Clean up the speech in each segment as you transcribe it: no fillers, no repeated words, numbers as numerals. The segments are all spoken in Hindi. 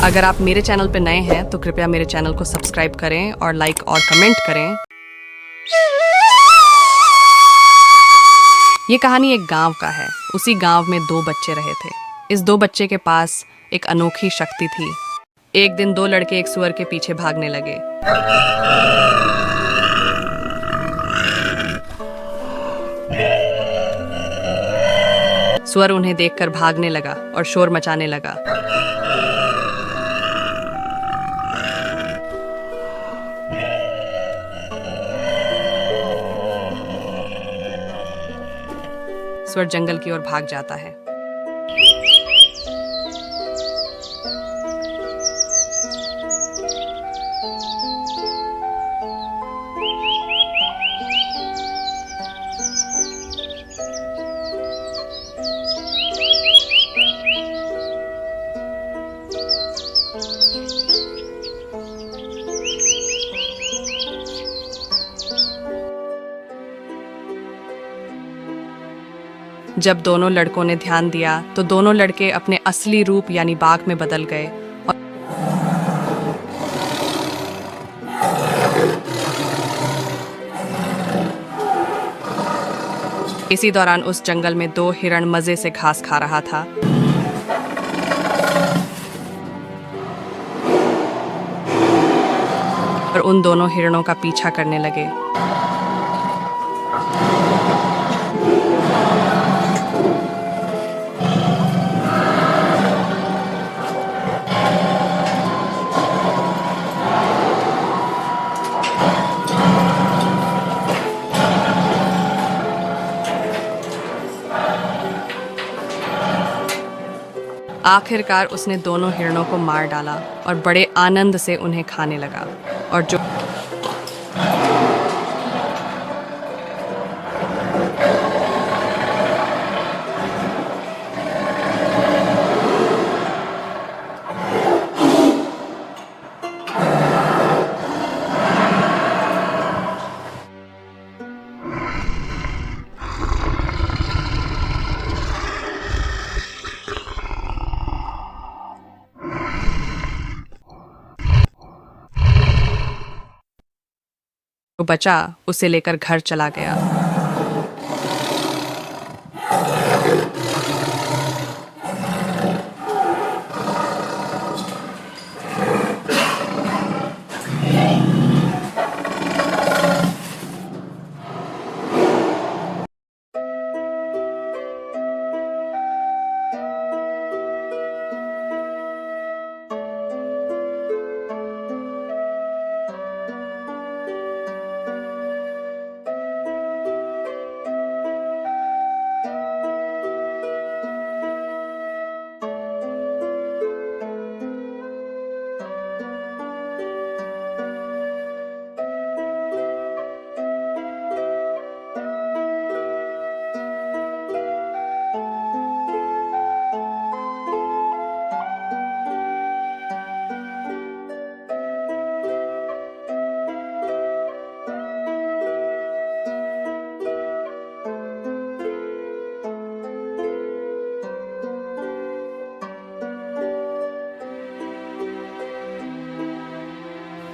अगर आप मेरे चैनल पर नए हैं तो कृपया मेरे चैनल को सब्सक्राइब करें और लाइक और कमेंट करें। ये कहानी एक गांव का है। उसी गांव में दो बच्चे रहे थे। इस दो बच्चे के पास एक अनोखी शक्ति थी। एक दिन दो लड़के एक सुअर के पीछे भागने लगे। सुअर उन्हें देखकर भागने लगा और शोर मचाने लगा। सुअर जंगल की ओर भाग जाता है। जब दोनों लड़कों ने ध्यान दिया तो दोनों लड़के अपने असली रूप यानी बाघ में बदल गए और इसी दौरान उस जंगल में दो हिरण मजे से घास खा रहा था। और उन दोनों हिरणों का पीछा करने लगे। आखिरकार उसने दोनों हिरणों को मार डाला और बड़े आनंद से उन्हें खाने लगा। और जो बचा उसे लेकर घर चला गया।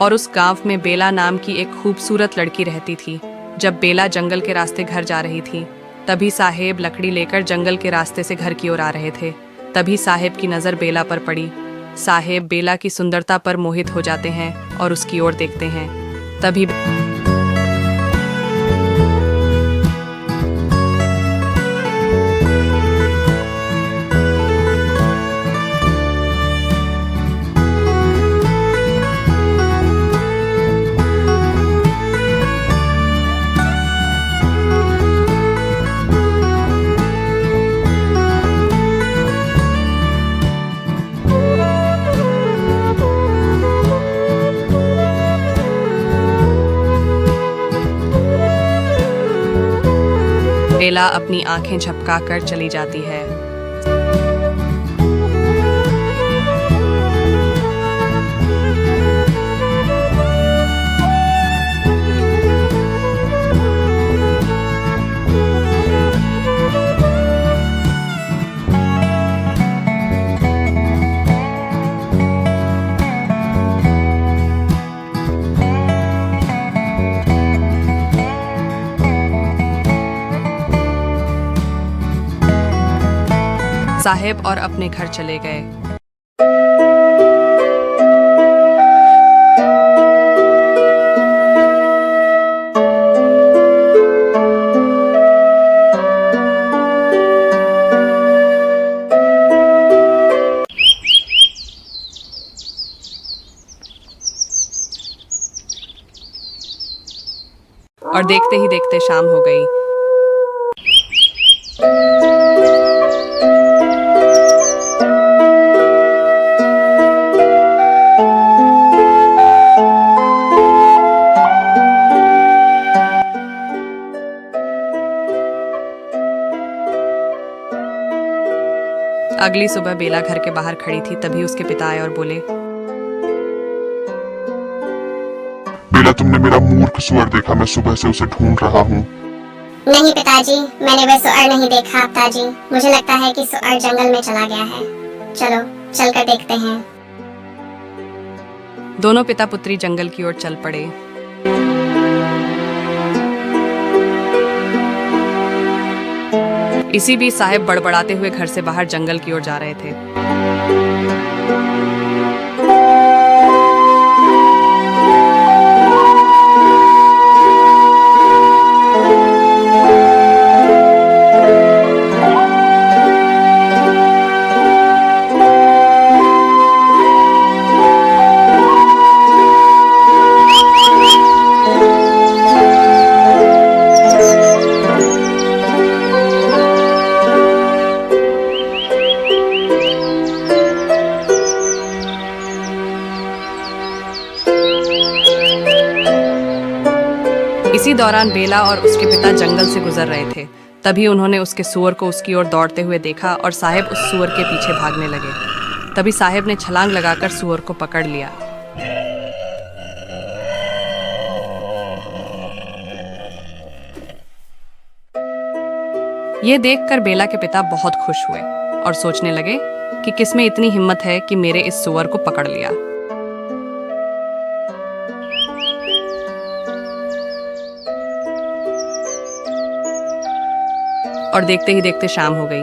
और उस गांव में बेला नाम की एक खूबसूरत लड़की रहती थी। जब बेला जंगल के रास्ते घर जा रही थी तभी साहेब लकड़ी लेकर जंगल के रास्ते से घर की ओर आ रहे थे। तभी साहेब की नज़र बेला पर पड़ी। साहेब बेला की सुंदरता पर मोहित हो जाते हैं और उसकी ओर देखते हैं। तभी बेला अपनी आंखें झपकाकर चली जाती है। साहेब और अपने घर चले गए। और देखते ही देखते शाम हो गई। अगली सुबह बेला घर के बाहर खड़ी थी, तभी उसके पिता आए और बोले, बेला, तुमने मेरा मूर्ख सुअर देखा? मैं सुबह से उसे ढूंढ रहा हूँ। नहीं पिताजी, मैंने वह सुअर नहीं देखा पिताजी। मुझे लगता है कि सुअर जंगल में चला गया है। चलो चलकर देखते हैं। दोनों पिता पुत्री जंगल की ओर चल पड़े। इसी बीच साहेब बड़बड़ाते हुए घर से बाहर जंगल की ओर जा रहे थे। इसी दौरान बेला और उसके पिता जंगल से गुजर रहे थे। तभी उन्होंने उसके सुअर को उसकी ओर दौड़ते हुए देखा और साहेब उस सुअर के पीछे भागने लगे। तभी साहेब ने छलांग लगाकर सुअर को पकड़ लिया। ये देखकर बेला के पिता बहुत खुश हुए और सोचने लगे कि किसमें इतनी हिम्मत है कि मेरे इस सुअर को पकड़ लिया। और देखते ही देखते शाम हो गई।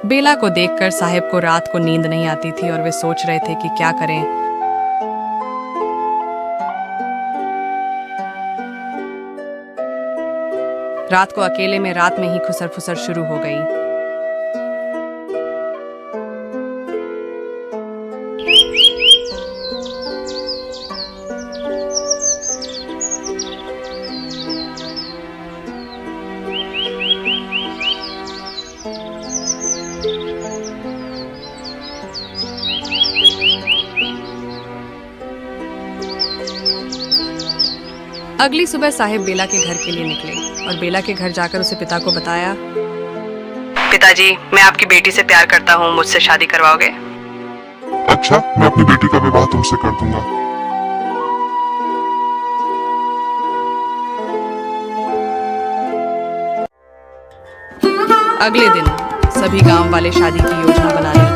बेला को देखकर साहेब को रात को नींद नहीं आती थी और वे सोच रहे थे कि क्या करें। रात को अकेले में रात में ही खुसर फुसर शुरू हो गई। अगली सुबह साहेब बेला के घर के लिए निकले और बेला के घर जाकर उसे पिता को बताया, पिताजी, मैं आपकी बेटी से प्यार करता हूँ, मुझसे शादी करवाओगे? अच्छा, मैं अपनी बेटी का विवाह तुमसे कर दूंगा। अगले दिन सभी गांव वाले शादी की योजना बना ली।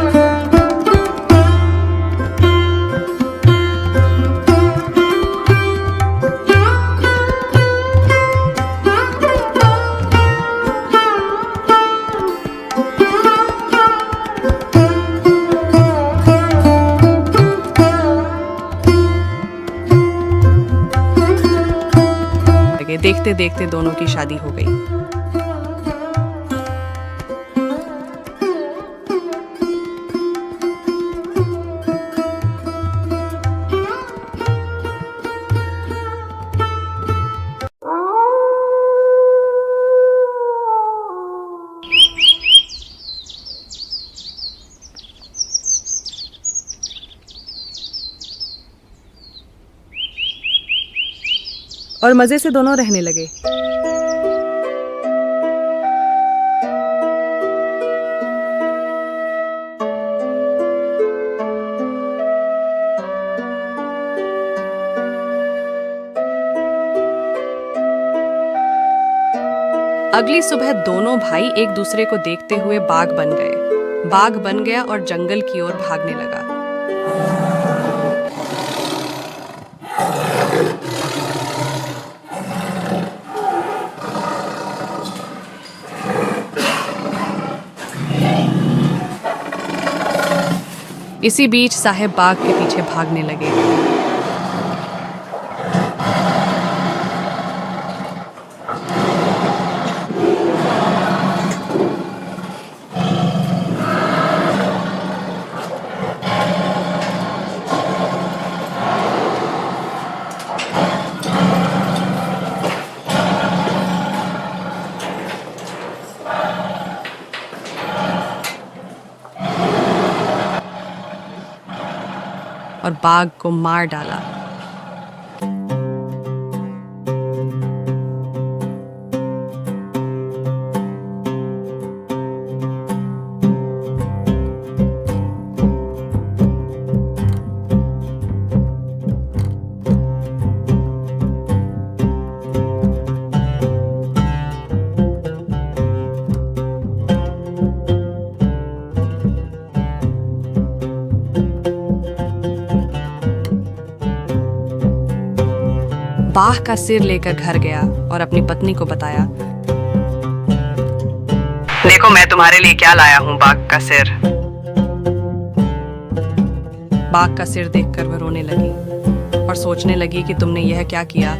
देखते देखते दोनों की शादी हो गई। और मजे से दोनों रहने लगे। अगली सुबह दोनों भाई एक दूसरे को देखते हुए बाघ बन गए। बाघ बन गया और जंगल की ओर भागने लगा। इसी बीच साहेब बाघ के पीछे भागने लगे। और बाघ को मार डाला। बाघ का सिर लेकर घर गया और अपनी पत्नी को बताया, देखो मैं तुम्हारे लिए क्या लाया हूँ, बाघ का सिर। बाघ का सिर देखकर वह रोने लगी और सोचने लगी कि तुमने यह क्या किया।